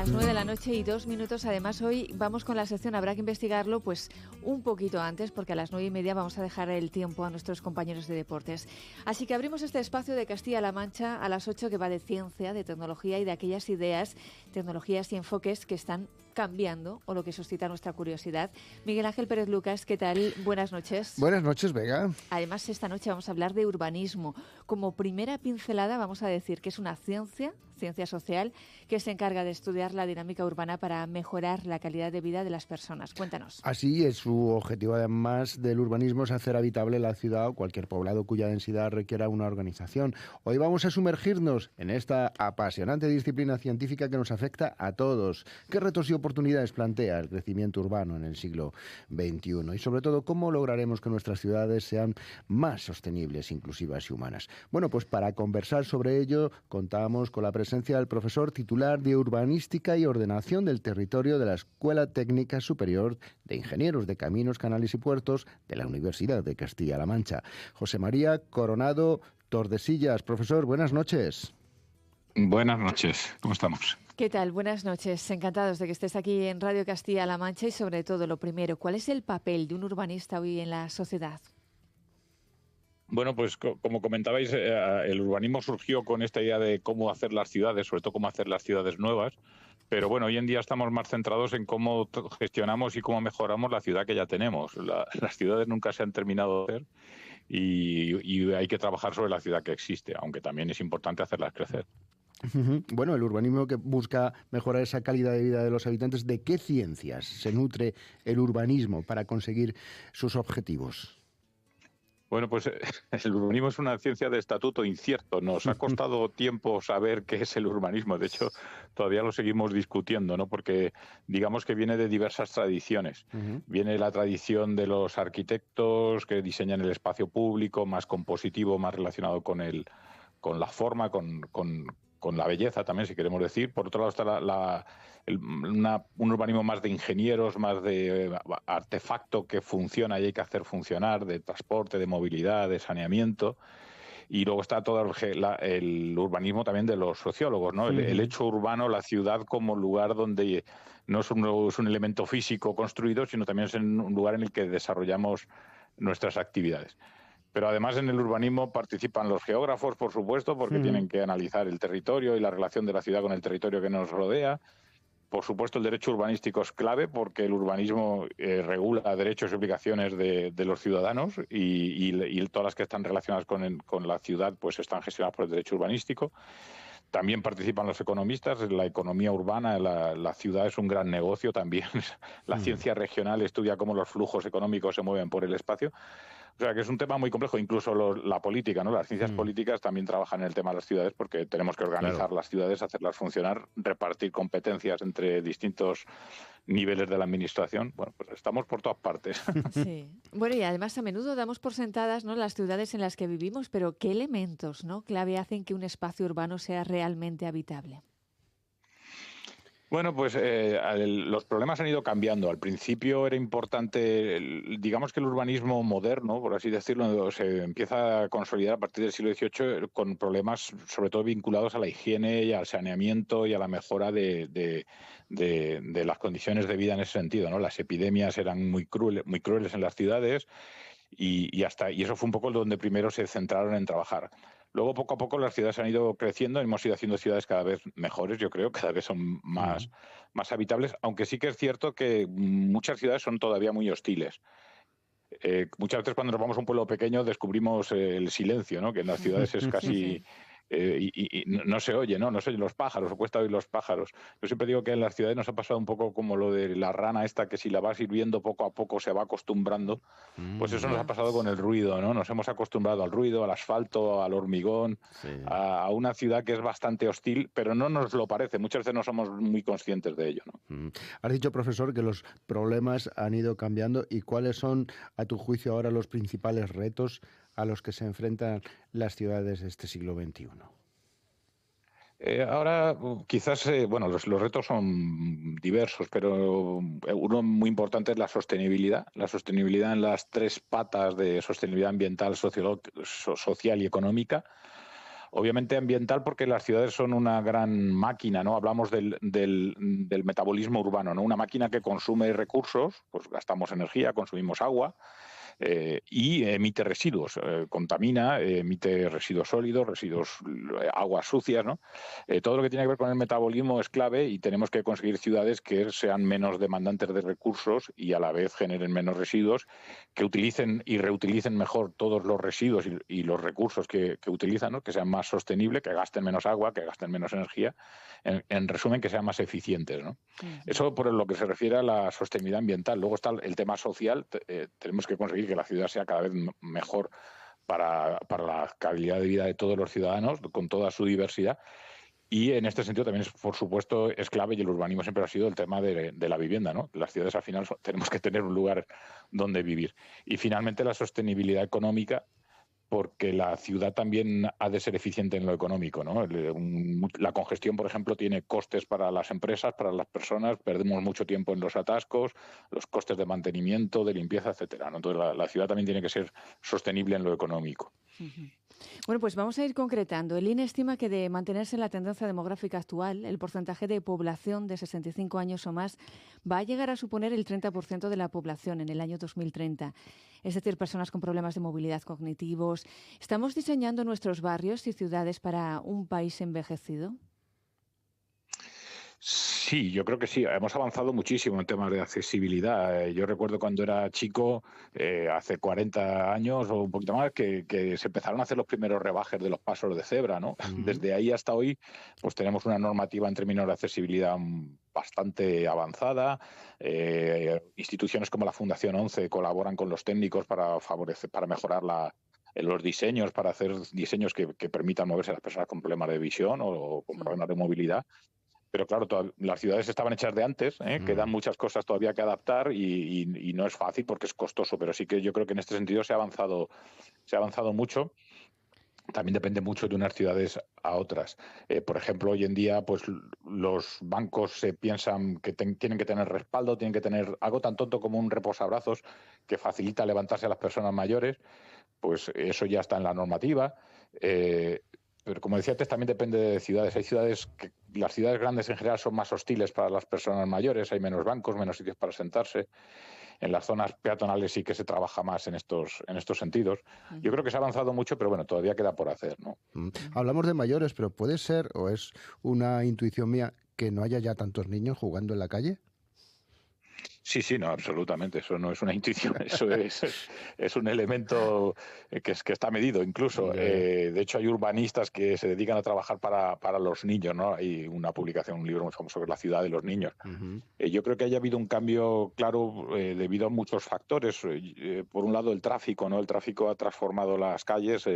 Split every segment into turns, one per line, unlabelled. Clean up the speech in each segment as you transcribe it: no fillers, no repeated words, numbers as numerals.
Las 9:02 a.m. Además, hoy vamos con la sección, habrá que investigarlo pues un poquito antes, porque a las 9:30 vamos a dejar el tiempo a nuestros compañeros de deportes. Así que abrimos este espacio de Castilla-La Mancha a las 8, que va de ciencia, de tecnología y de aquellas ideas, tecnologías y enfoques que están cambiando o lo que suscita nuestra curiosidad. Miguel Ángel Pérez Lucas, ¿qué tal? Buenas noches.
Buenas noches, Vega.
Además, esta noche vamos a hablar de urbanismo. Como primera pincelada vamos a decir que es una ciencia social, que se encarga de estudiar la dinámica urbana para mejorar la calidad de vida de las personas. Cuéntanos.
Así es, su objetivo además del urbanismo es hacer habitable la ciudad o cualquier poblado cuya densidad requiera una organización. Hoy vamos a sumergirnos en esta apasionante disciplina científica que nos afecta a todos. ¿Qué retos y oportunidades plantea el crecimiento urbano en el siglo XXI? Y sobre todo, ¿cómo lograremos que nuestras ciudades sean más sostenibles, inclusivas y humanas? Bueno, pues para conversar sobre ello contamos con la presencia del profesor titular de Urbanística y Ordenación del Territorio de la Escuela Técnica Superior de Ingenieros de Caminos, Canales y Puertos de la Universidad de Castilla-La Mancha, José María Coronado Tordesillas. Profesor, buenas noches.
Buenas noches, ¿cómo estamos?
¿Qué tal? Buenas noches. Encantados de que estés aquí en Radio Castilla-La Mancha y sobre todo, lo primero, ¿cuál es el papel de un urbanista hoy en la sociedad?
Bueno, pues como comentabais, el urbanismo surgió con esta idea de cómo hacer las ciudades, sobre todo cómo hacer las ciudades nuevas, pero bueno, hoy en día estamos más centrados en cómo gestionamos y cómo mejoramos la ciudad que ya tenemos. Las ciudades nunca se han terminado de hacer y hay que trabajar sobre la ciudad que existe, aunque también es importante hacerlas crecer.
Bueno, el urbanismo que busca mejorar esa calidad de vida de los habitantes, ¿de qué ciencias se nutre el urbanismo para conseguir sus objetivos?
Bueno, pues el urbanismo es una ciencia de estatuto incierto. Nos ha costado tiempo saber qué es el urbanismo. De hecho, todavía lo seguimos discutiendo, ¿no? Porque digamos que viene de diversas tradiciones. Viene la tradición de los arquitectos que diseñan el espacio público, más compositivo, más relacionado con la forma, con la belleza también, si queremos decir. Por otro lado está un urbanismo más de ingenieros, más de artefacto que funciona y hay que hacer funcionar, de transporte, de movilidad, de saneamiento. Y luego está todo el urbanismo también de los sociólogos, ¿no? El hecho urbano, la ciudad como lugar donde no es un elemento físico construido, sino también es un lugar en el que desarrollamos nuestras actividades. Pero además en el urbanismo participan los geógrafos, por supuesto, porque tienen que analizar el territorio y la relación de la ciudad con el territorio que nos rodea. Por supuesto, el derecho urbanístico es clave porque el urbanismo regula derechos y obligaciones de los ciudadanos y todas las que están relacionadas con la ciudad pues están gestionadas por el derecho urbanístico. También participan los economistas, la economía urbana, la ciudad es un gran negocio también. La ciencia regional estudia cómo los flujos económicos se mueven por el espacio. O sea, que es un tema muy complejo, incluso la política, ¿no? Las ciencias políticas también trabajan en el tema de las ciudades porque tenemos que organizar las ciudades, hacerlas funcionar, repartir competencias entre distintos niveles de la administración. Bueno, pues estamos por todas partes.
Sí. Bueno, y además a menudo damos por sentadas, ¿no?, las ciudades en las que vivimos, pero ¿qué elementos, ¿no?, clave hacen que un espacio urbano sea realmente habitable?
Bueno, pues los problemas han ido cambiando. Al principio era importante, digamos que el urbanismo moderno, por así decirlo, se empieza a consolidar a partir del siglo XVIII con problemas sobre todo vinculados a la higiene y al saneamiento y a la mejora de las condiciones de vida en ese sentido, ¿no? Las epidemias eran muy crueles en las ciudades y eso fue un poco donde primero se centraron en trabajar. Luego, poco a poco, las ciudades han ido creciendo, hemos ido haciendo ciudades cada vez mejores, yo creo, cada vez son más habitables, aunque sí que es cierto que muchas ciudades son todavía muy hostiles. Muchas veces cuando nos vamos a un pueblo pequeño descubrimos el silencio, ¿no? Que en las ciudades es casi... y no se oye, ¿no? No se oyen los pájaros, o cuesta oír los pájaros. Yo siempre digo que en las ciudades nos ha pasado un poco como lo de la rana esta, que si la vas ir viendo poco a poco se va acostumbrando. Pues eso nos ha pasado con el ruido, ¿no? Nos hemos acostumbrado al ruido, al asfalto, al hormigón, a una ciudad que es bastante hostil, pero no nos lo parece. Muchas veces no somos muy conscientes de ello, ¿no?
Has dicho, profesor, que los problemas han ido cambiando. ¿Y cuáles son, a tu juicio, ahora los principales retos a los que se enfrentan las ciudades de este siglo XXI?
Ahora, quizás, bueno, los retos son diversos, pero uno muy importante es la sostenibilidad. La sostenibilidad en las tres patas de sostenibilidad ambiental, social y económica. Obviamente ambiental porque las ciudades son una gran máquina, ¿no? Hablamos del metabolismo urbano, ¿no? Una máquina que consume recursos, pues gastamos energía, consumimos agua, y emite residuos, contamina, emite residuos sólidos, aguas sucias, ¿no? Todo lo que tiene que ver con el metabolismo es clave y tenemos que conseguir ciudades que sean menos demandantes de recursos y a la vez generen menos residuos, que utilicen y reutilicen mejor todos los residuos y los recursos que utilizan, ¿no? Que sean más sostenibles, que gasten menos agua, que gasten menos energía, en resumen, que sean más eficientes, ¿no? Eso por lo que se refiere a la sostenibilidad ambiental. Luego está el tema social. Tenemos que conseguir que la ciudad sea cada vez mejor para la calidad de vida de todos los ciudadanos, con toda su diversidad. Y en este sentido también, por supuesto, es clave, y el urbanismo siempre ha sido el tema de la vivienda, ¿no? Las ciudades al final tenemos que tener un lugar donde vivir. Y finalmente la sostenibilidad económica, porque la ciudad también ha de ser eficiente en lo económico, ¿no? La congestión, por ejemplo, tiene costes para las empresas, para las personas, perdemos mucho tiempo en los atascos, los costes de mantenimiento, de limpieza, etcétera, ¿no? Entonces la ciudad también tiene que ser sostenible en lo económico.
Bueno, pues vamos a ir concretando. El INE estima que de mantenerse en la tendencia demográfica actual, el porcentaje de población de 65 años o más va a llegar a suponer el 30% de la población en el año 2030. Es decir, personas con problemas de movilidad cognitivos. ¿Estamos diseñando nuestros barrios y ciudades para un país envejecido?
Sí, yo creo que sí. Hemos avanzado muchísimo en temas de accesibilidad. Yo recuerdo cuando era chico, hace 40 años o un poquito más, que se empezaron a hacer los primeros rebajes de los pasos de cebra, ¿no? Desde ahí hasta hoy, pues tenemos una normativa en términos de accesibilidad bastante avanzada. Instituciones como la Fundación 11 colaboran con los técnicos para mejorar los diseños, para hacer diseños que permitan moverse a las personas con problemas de visión o con problemas de movilidad. Pero claro, las ciudades estaban hechas de antes, quedan muchas cosas todavía que adaptar y no es fácil porque es costoso, pero sí que yo creo que en este sentido se ha avanzado mucho. También depende mucho de unas ciudades a otras. Por ejemplo, hoy en día, pues los bancos se piensan que tienen que tener respaldo, tienen que tener algo tan tonto como un reposabrazos que facilita levantarse a las personas mayores. Pues eso ya está en la normativa. Pero como decía antes, también depende de ciudades. Las ciudades grandes en general son más hostiles para las personas mayores, hay menos bancos, menos sitios para sentarse. En las zonas peatonales sí que se trabaja más en estos sentidos. Yo creo que se ha avanzado mucho, pero bueno, todavía queda por hacer, ¿no?
Hablamos de mayores, pero ¿puede ser, o es una intuición mía, que no haya ya tantos niños jugando en la calle?
Sí, no, absolutamente. Eso no es una intuición, eso es un elemento que está medido incluso. De hecho, hay urbanistas que se dedican a trabajar para los niños, ¿no? Hay una publicación, un libro muy famoso que es La ciudad de los niños. Yo creo que haya habido un cambio claro debido a muchos factores. Por un lado, el tráfico, ¿no? El tráfico ha transformado las calles.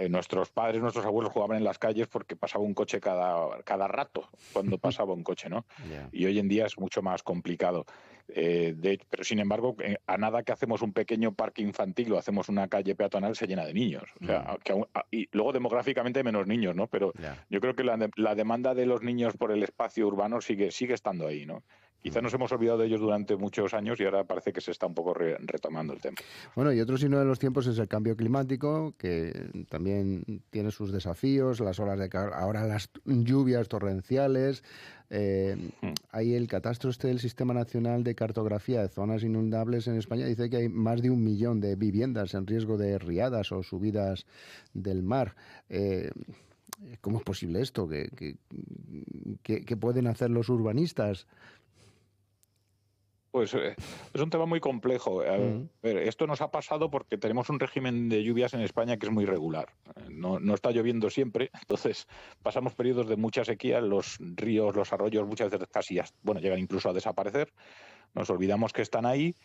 Nuestros padres, nuestros abuelos jugaban en las calles porque pasaba un coche cada rato cuando pasaba un coche, ¿no?
Yeah.
Y hoy en día es mucho más complicado. Pero sin embargo, a nada que hacemos un pequeño parque infantil o hacemos una calle peatonal se llena de niños. O sea, y luego demográficamente hay menos niños, ¿no? Pero yo creo que la demanda de los niños por el espacio urbano sigue estando ahí, ¿no? Quizás nos hemos olvidado de ellos durante muchos años y ahora parece que se está un poco retomando el tema.
Bueno, y otro signo de los tiempos es el cambio climático, que también tiene sus desafíos, las olas de calor, ahora las lluvias torrenciales. Hay el catastro del Sistema Nacional de Cartografía de Zonas Inundables en España, dice que hay más de 1 millón de viviendas en riesgo de riadas o subidas del mar. ¿Cómo es posible esto? ¿Qué pueden hacer los urbanistas?
Pues es un tema muy complejo. A ver, esto nos ha pasado porque tenemos un régimen de lluvias en España que es muy irregular. No está lloviendo siempre, entonces pasamos periodos de mucha sequía. Los ríos, los arroyos muchas veces llegan incluso a desaparecer. Nos olvidamos que están ahí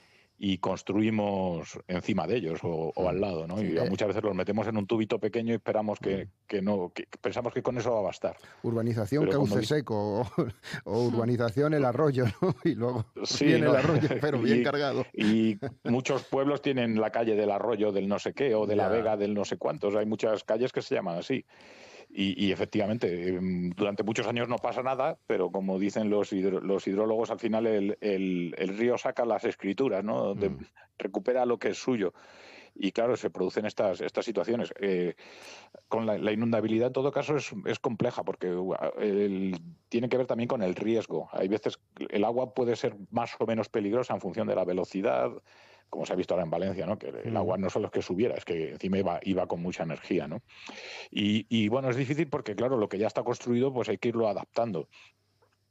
y construimos encima de ellos o al lado, ¿no? Y muchas veces los metemos en un tubito pequeño y esperamos que pensamos que con eso va a bastar.
Urbanización cauce seco o urbanización el arroyo, ¿no? Y luego viene el arroyo, pero bien cargado.
Y muchos pueblos tienen la calle del arroyo del no sé qué o de la vega del no sé cuántos. Hay muchas calles que se llaman así. Y efectivamente, durante muchos años no pasa nada, pero como dicen los hidrólogos, al final el río saca las escrituras, ¿no? Recupera lo que es suyo. y claro, se producen estas situaciones. Con la inundabilidad, en todo caso, es compleja porque tiene que ver también con el riesgo. Hay veces el agua puede ser más o menos peligrosa en función de la velocidad, como se ha visto ahora en Valencia, ¿no? Que el agua no solo es que subiera, es que encima iba con mucha energía, ¿no? Y bueno, es difícil porque, claro, lo que ya está construido, pues hay que irlo adaptando.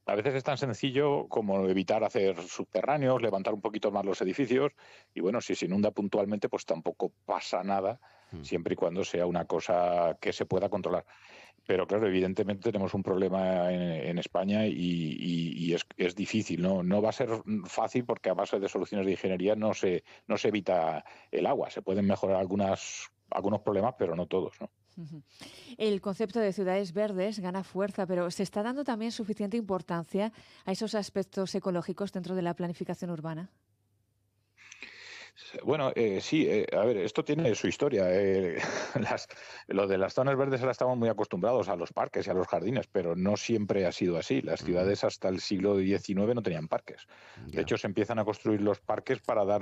A veces es tan sencillo como evitar hacer subterráneos, levantar un poquito más los edificios y bueno, si se inunda puntualmente, pues tampoco pasa nada, siempre y cuando sea una cosa que se pueda controlar. Pero claro, evidentemente tenemos un problema en España y es difícil, ¿no? No va a ser fácil porque a base de soluciones de ingeniería no se evita el agua. Se pueden mejorar algunos problemas, pero no todos, ¿no?
El concepto de ciudades verdes gana fuerza, pero ¿se está dando también suficiente importancia a esos aspectos ecológicos dentro de la planificación urbana?
Bueno, sí, a ver, esto tiene su historia. Lo de las zonas verdes ahora estamos muy acostumbrados a los parques y a los jardines, pero no siempre ha sido así. Las ciudades hasta el siglo XIX no tenían parques. De hecho, se empiezan a construir los parques para dar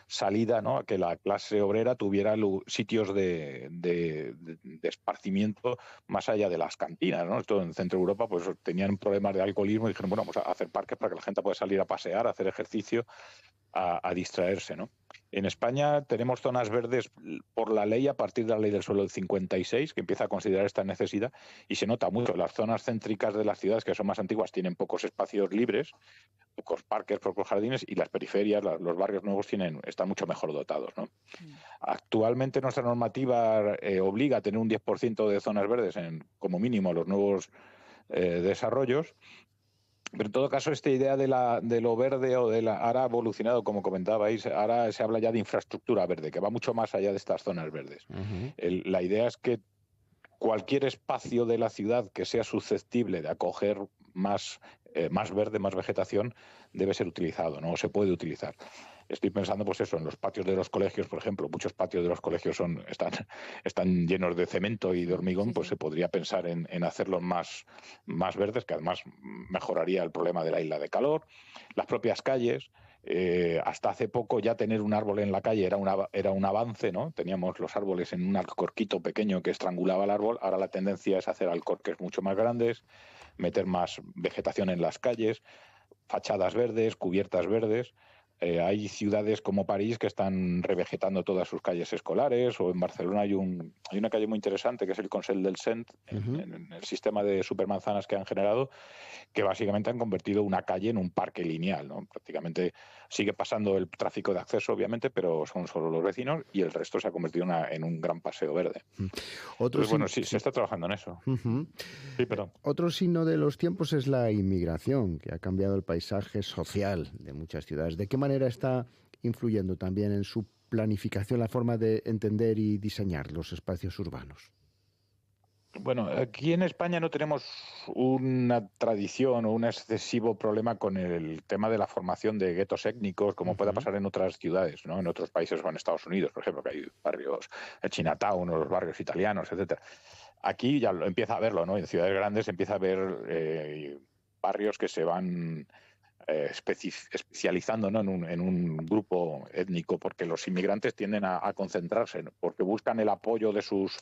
salida, ¿no?, a que la clase obrera tuviera sitios de esparcimiento más allá de las cantinas, ¿no? Esto en Centro Europa pues tenían problemas de alcoholismo y dijeron, bueno, vamos a hacer parques para que la gente pueda salir a pasear, a hacer ejercicio, a distraerse, ¿no? En España tenemos zonas verdes por la ley a partir de la ley del suelo del 56, que empieza a considerar esta necesidad, y se nota mucho. Las zonas céntricas de las ciudades, que son más antiguas, tienen pocos espacios libres, pocos parques, pocos jardines, y las periferias, los barrios nuevos están mucho mejor dotados, ¿no? Actualmente nuestra normativa obliga a tener un 10% de zonas verdes como mínimo los nuevos desarrollos. Pero en todo caso, esta idea de lo verde ahora ha evolucionado, como comentabais, ahora se habla ya de infraestructura verde, que va mucho más allá de estas zonas verdes. La idea es que cualquier espacio de la ciudad que sea susceptible de acoger más verde, más vegetación, debe ser utilizado, ¿no? O se puede utilizar. Estoy pensando, pues eso, en los patios de los colegios, por ejemplo. Muchos patios de los colegios están llenos de cemento y de hormigón, pues se podría pensar en hacerlos más verdes, que además mejoraría el problema de la isla de calor. Las propias calles, hasta hace poco ya tener un árbol en la calle era un avance, ¿no? Teníamos los árboles en un alcorquito pequeño que estrangulaba el árbol. Ahora la tendencia es hacer alcorques mucho más grandes, meter más vegetación en las calles, fachadas verdes, cubiertas verdes. Hay ciudades como París que están revegetando todas sus calles escolares, o en Barcelona hay una calle muy interesante que es el Consell del Cent, en el sistema de supermanzanas que han generado, que básicamente han convertido una calle en un parque lineal, ¿no? Prácticamente sigue pasando el tráfico de acceso, obviamente, pero son solo los vecinos y el resto se ha convertido en un gran paseo verde. Entonces, bueno, sí, se está trabajando en eso. Sí, perdón.
Otro signo de los tiempos es la inmigración, que ha cambiado el paisaje social de muchas ciudades. ¿De qué manera está influyendo también en su planificación la forma de entender y diseñar los espacios urbanos?
Bueno, aquí en España no tenemos una tradición o un excesivo problema con el tema de la formación de guetos étnicos, como pueda pasar en otras ciudades, ¿no? En otros países o en Estados Unidos, por ejemplo, que hay barrios, el Chinatown o los barrios italianos, etcétera. Aquí ya empieza a verlo, ¿no? En ciudades grandes empieza a haber barrios que se van especializando, ¿no?, en un grupo étnico, porque los inmigrantes tienden a concentrarse, ¿no?, porque buscan el apoyo de sus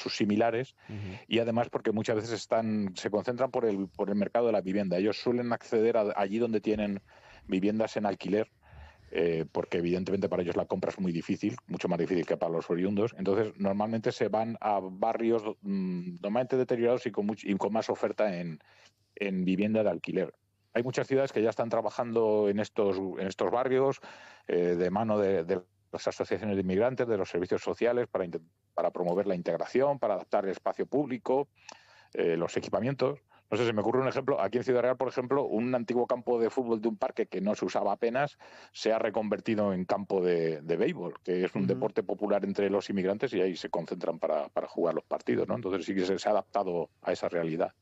similares y además porque muchas veces se concentran por el mercado de la vivienda. Ellos suelen acceder allí donde tienen viviendas en alquiler, porque evidentemente para ellos la compra es muy difícil, mucho más difícil que para los oriundos. Entonces normalmente se van a barrios normalmente deteriorados y con más oferta en vivienda de alquiler. Hay muchas ciudades que ya están trabajando en estos barrios de mano de las asociaciones de inmigrantes, de los servicios sociales, para promover la integración, para adaptar el espacio público, los equipamientos. No sé, se me ocurre un ejemplo. Aquí en Ciudad Real, por ejemplo, un antiguo campo de fútbol de un parque que no se usaba apenas se ha reconvertido en campo de béisbol, que es un deporte popular entre los inmigrantes y ahí se concentran para jugar los partidos, ¿no? Entonces sí que se ha adaptado a esa realidad.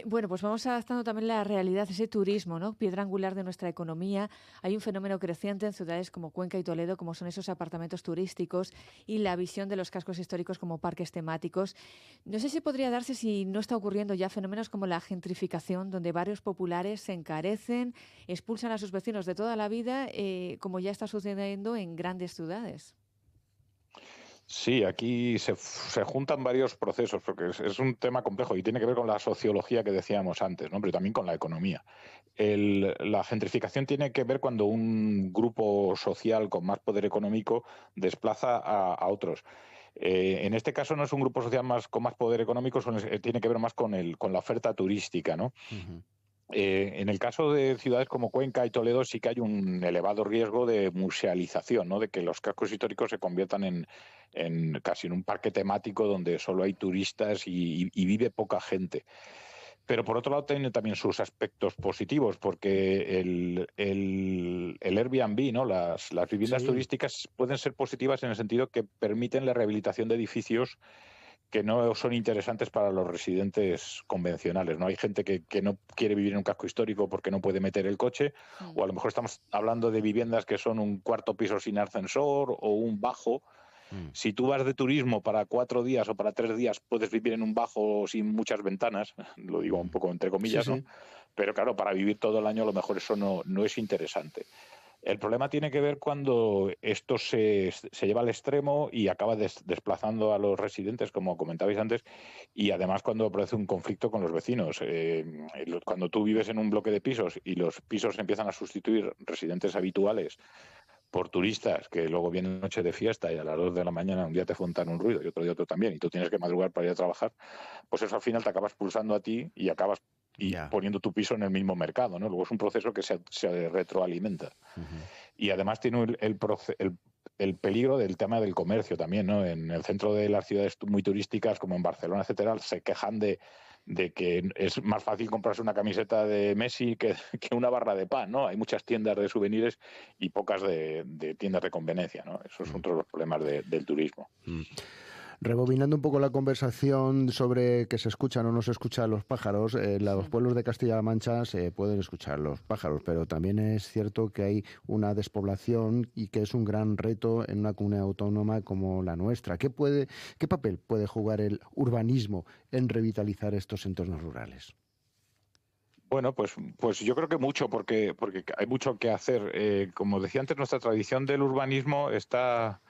Bueno, pues vamos adaptando también la realidad, ese turismo, ¿no?, piedra angular de nuestra economía. Hay un fenómeno creciente en ciudades como Cuenca y Toledo, como son esos apartamentos turísticos y la visión de los cascos históricos como parques temáticos. No sé si podría darse, si no está ocurriendo ya, fenómenos como la gentrificación, donde barrios populares se encarecen, expulsan a sus vecinos de toda la vida, como ya está sucediendo en grandes ciudades.
Sí, aquí se juntan varios procesos, porque es un tema complejo y tiene que ver con la sociología que decíamos antes, ¿no? Pero también con la economía. La gentrificación tiene que ver cuando un grupo social con más poder económico desplaza a otros. En este caso no es un grupo social con más poder económico, tiene que ver más con la oferta turística, ¿no?
Ujú.
En el caso de ciudades como Cuenca y Toledo sí que hay un elevado riesgo de musealización, ¿no? De que los cascos históricos se conviertan en casi en un parque temático donde solo hay turistas y vive poca gente. Pero por otro lado tiene también sus aspectos positivos, porque el Airbnb, ¿no? Las viviendas
Sí,
turísticas pueden ser positivas en el sentido que permiten la rehabilitación de edificios que no son interesantes para los residentes convencionales. ¿No? Hay gente que no quiere vivir en un casco histórico porque no puede meter el coche,
Mm.
o a lo mejor estamos hablando de viviendas que son un cuarto piso sin ascensor o un bajo.
mm,
Si tú vas de turismo para 4 días o para 3 días, puedes vivir en un bajo sin muchas ventanas, lo digo un
mm.
poco entre
Sí,
comillas, ¿no?
sí.
Pero claro, para vivir todo el año a lo mejor eso no es interesante. El problema tiene que ver cuando esto se lleva al extremo y acaba desplazando a los residentes, como comentabais antes, y además cuando aparece un conflicto con los vecinos. Cuando tú vives en un bloque de pisos y los pisos empiezan a sustituir residentes habituales por turistas que luego vienen noche de fiesta y a las 2 de la mañana un día te fontan un ruido y otro día otro también y tú tienes que madrugar para ir a trabajar, pues eso al final te acabas pulsando a ti y acabas
Ya.
poniendo tu piso en el mismo mercado, ¿no? Luego es un proceso que se retroalimenta.
Ujú.
Y además tiene el peligro del tema del comercio también, ¿no? En el centro de las ciudades muy turísticas, como en Barcelona, etcétera, se quejan de que es más fácil comprarse una camiseta de Messi que una barra de pan, ¿no? Hay muchas tiendas de souvenirs y pocas de tiendas de conveniencia, ¿no? Esos son
Mm,
otros los problemas del turismo.
mm. Rebobinando un poco la conversación sobre que se escuchan o no se escuchan los pájaros, en los
Mm.
pueblos de Castilla-La Mancha se pueden escuchar los pájaros, pero también es cierto que hay una despoblación y que es un gran reto en una comunidad autónoma como la nuestra. ¿Qué papel puede jugar el urbanismo en revitalizar estos entornos rurales?
Bueno, pues yo creo que mucho, porque hay mucho que hacer. Como decía antes, nuestra tradición del urbanismo está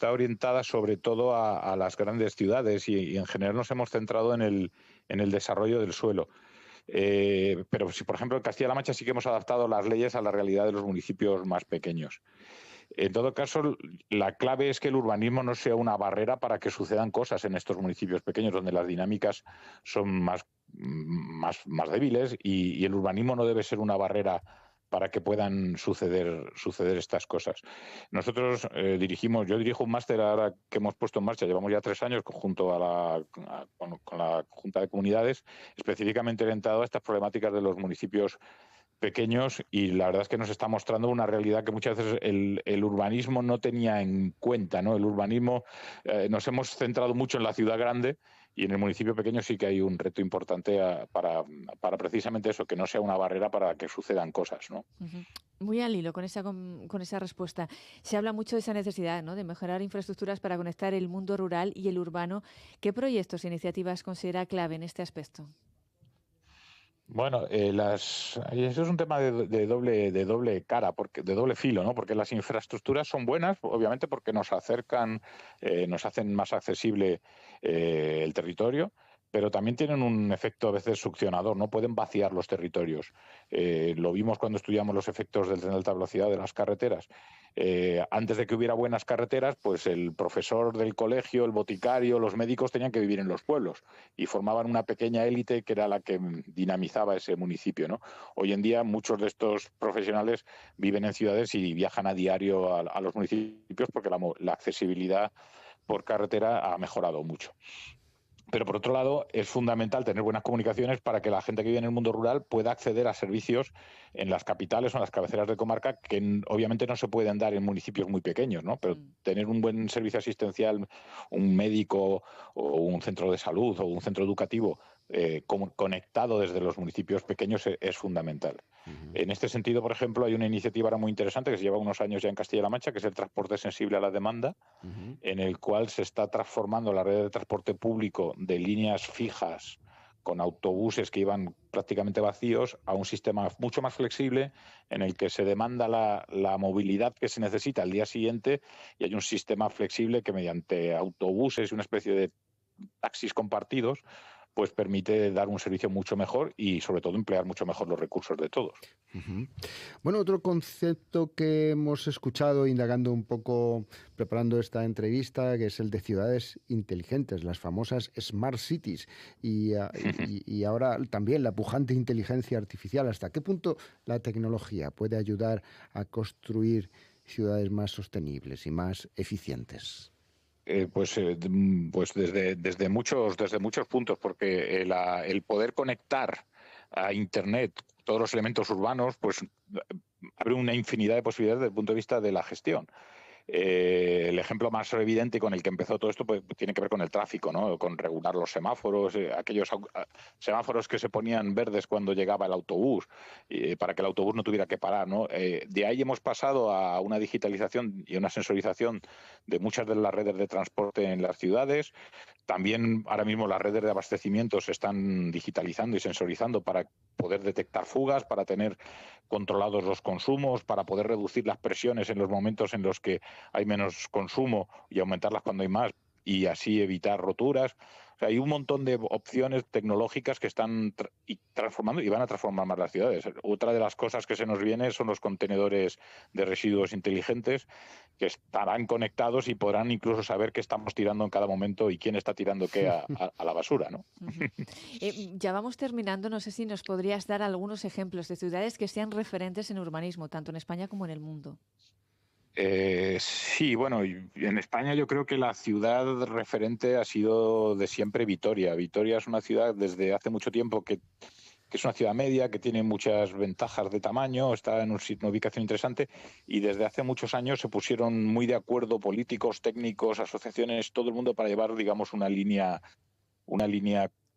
orientada sobre todo a las grandes ciudades y en general nos hemos centrado en el desarrollo del suelo. Pero si, por ejemplo, en Castilla-La Mancha sí que hemos adaptado las leyes a la realidad de los municipios más pequeños. En todo caso, la clave es que el urbanismo no sea una barrera para que sucedan cosas en estos municipios pequeños, donde las dinámicas son más débiles y el urbanismo no debe ser una barrera para que puedan suceder estas cosas. Nosotros yo dirijo un máster ahora que hemos puesto en marcha, llevamos ya 3 años junto con la Junta de Comunidades, específicamente orientado a estas problemáticas de los municipios pequeños y la verdad es que nos está mostrando una realidad que muchas veces el urbanismo no tenía en cuenta, ¿no? El urbanismo, nos hemos centrado mucho en la ciudad grande y en el municipio pequeño sí que hay un reto importante para precisamente eso, que no sea una barrera para que sucedan cosas, ¿no?
Ujú. Muy al hilo con esa respuesta. Se habla mucho de esa necesidad, ¿no?, de mejorar infraestructuras para conectar el mundo rural y el urbano. ¿Qué proyectos e iniciativas considera clave en este aspecto?
Bueno, eso es un tema de doble cara, de doble filo, ¿no? Porque las infraestructuras son buenas, obviamente, porque nos acercan, nos hacen más accesible el territorio, pero también tienen un efecto a veces succionador, no pueden vaciar los territorios. Lo vimos cuando estudiamos los efectos del tren de alta velocidad de las carreteras. Antes de que hubiera buenas carreteras, pues el profesor del colegio, el boticario, los médicos tenían que vivir en los pueblos y formaban una pequeña élite que era la que dinamizaba ese municipio, ¿no? Hoy en día muchos de estos profesionales viven en ciudades y viajan a diario a los municipios porque la accesibilidad por carretera ha mejorado mucho. Pero por otro lado, es fundamental tener buenas comunicaciones para que la gente que vive en el mundo rural pueda acceder a servicios en las capitales o en las cabeceras de comarca que obviamente no se pueden dar en municipios muy pequeños, ¿no? Pero
Mm.
tener un buen servicio asistencial, un médico o un centro de salud o un centro educativo conectado desde los municipios pequeños es fundamental.
Ujú,
En este sentido, por ejemplo, hay una iniciativa ahora muy interesante que se lleva unos años ya en Castilla-La Mancha, que es el transporte sensible a la demanda,
ujú.
en el cual se está transformando la red de transporte público de líneas fijas con autobuses que iban prácticamente vacíos a un sistema mucho más flexible en el que se demanda la movilidad que se necesita al día siguiente y hay un sistema flexible que mediante autobuses y una especie de taxis compartidos pues permite dar un servicio mucho mejor y sobre todo emplear mucho mejor los recursos de todos.
Ujú. Bueno, otro concepto que hemos escuchado indagando un poco, preparando esta entrevista, que es el de ciudades inteligentes, las famosas Smart Cities, y ahora también la pujante inteligencia artificial. ¿Hasta qué punto la tecnología puede ayudar a construir ciudades más sostenibles y más eficientes?
Pues desde muchos puntos, porque el poder conectar a Internet todos los elementos urbanos, pues abre una infinidad de posibilidades desde el punto de vista de la gestión. El ejemplo más evidente con el que empezó todo esto pues, tiene que ver con el tráfico, ¿no? Con regular los semáforos, aquellos semáforos que se ponían verdes cuando llegaba el autobús, para que el autobús no tuviera que parar, ¿no? De ahí hemos pasado a una digitalización y una sensorización de muchas de las redes de transporte en las ciudades. También ahora mismo las redes de abastecimiento se están digitalizando y sensorizando para poder detectar fugas, para tener controlados los consumos, para poder reducir las presiones en los momentos en los que hay menos consumo y aumentarlas cuando hay más y así evitar roturas. O sea, hay un montón de opciones tecnológicas que están transformando y van a transformar más las ciudades. Otra de las cosas que se nos viene son los contenedores de residuos inteligentes que estarán conectados y podrán incluso saber qué estamos tirando en cada momento y quién está tirando qué a la basura, ¿no?
Ujú. Ya vamos terminando. No sé si nos podrías dar algunos ejemplos de ciudades que sean referentes en urbanismo, tanto en España como en el mundo.
Sí, bueno, y en España yo creo que la ciudad referente ha sido de siempre Vitoria. Vitoria es una ciudad desde hace mucho tiempo que es una ciudad media, que tiene muchas ventajas de tamaño, está en una ubicación interesante y desde hace muchos años se pusieron muy de acuerdo políticos, técnicos, asociaciones, todo el mundo para llevar, digamos, una línea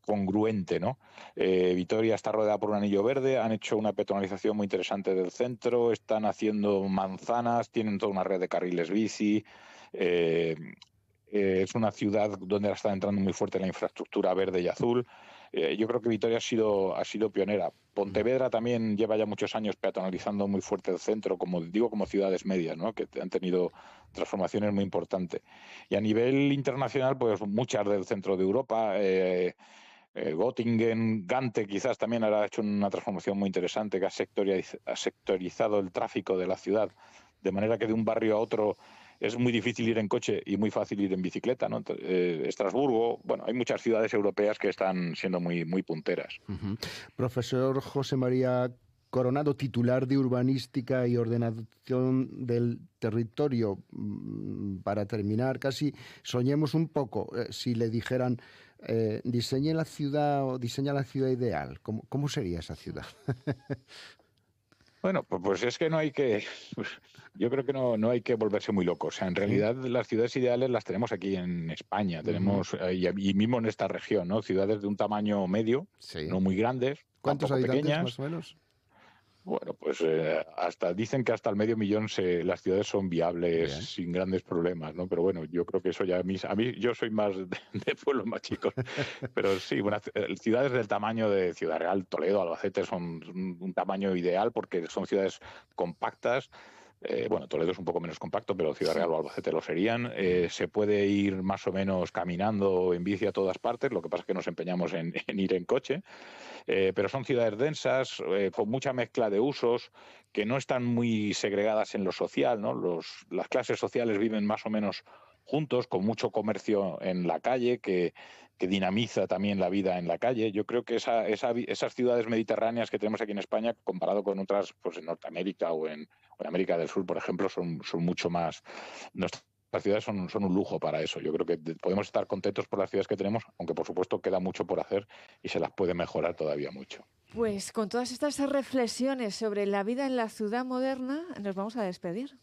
congruente, ¿no? Vitoria está rodeada por un anillo verde, han hecho una peatonalización muy interesante del centro, están haciendo manzanas, tienen toda una red de carriles bici. eh, es una ciudad donde está entrando muy fuerte la infraestructura verde y azul. Yo creo que Vitoria ha sido pionera. Pontevedra también lleva ya muchos años peatonalizando muy fuerte el centro, como digo, como ciudades medias, ¿no? Que han tenido transformaciones muy importantes. Y a nivel internacional, pues muchas del centro de Europa, Göttingen, Gante quizás también ha hecho una transformación muy interesante que ha sectorizado el tráfico de la ciudad, de manera que de un barrio a otro es muy difícil ir en coche y muy fácil ir en bicicleta, ¿no? Estrasburgo, bueno, hay muchas ciudades europeas que están siendo muy punteras.
Ujú. Profesor José María Coronado, titular de Urbanística y Ordenación del Territorio. Para terminar, casi soñemos un poco. Si le dijeran, diseñe la ciudad o diseña la ciudad ideal, ¿cómo sería esa ciudad?
Bueno, pues es que no hay que, pues, yo creo que no hay que volverse muy locos. O sea, en
Sí.
realidad las ciudades ideales las tenemos aquí en España,
Ujú.
tenemos y mismo en esta región, ¿no? Ciudades de un tamaño medio,
Sí.
no muy grandes,
¿Cuántos
tampoco
habitantes
pequeñas.
más o menos?
Bueno, pues dicen que hasta el medio millón las ciudades son viables
Bien.
sin grandes problemas, ¿no? Pero bueno, yo creo que eso ya a mí yo soy más de pueblos más chicos. Pero sí, ciudades del tamaño de Ciudad Real, Toledo, Albacete son un tamaño ideal porque son ciudades compactas. Bueno, Toledo es un poco menos compacto, pero Ciudad Real
Sí.
o Albacete lo serían.
Mm.
Se puede ir más o menos caminando o en bici a todas partes, lo que pasa es que nos empeñamos en ir en coche. Pero son ciudades densas, con mucha mezcla de usos, que no están muy segregadas en lo social, ¿no? Las clases sociales viven más o menos juntos, con mucho comercio en la calle, que dinamiza también la vida en la calle. Yo creo que esas ciudades mediterráneas que tenemos aquí en España, comparado con otras pues en Norteamérica o en América del Sur, por ejemplo, son mucho más... Nuestras ciudades son un lujo para eso. Yo creo que podemos estar contentos por las ciudades que tenemos, aunque por supuesto queda mucho por hacer y se las puede mejorar todavía mucho.
Pues con todas estas reflexiones sobre la vida en la ciudad moderna, nos vamos a despedir.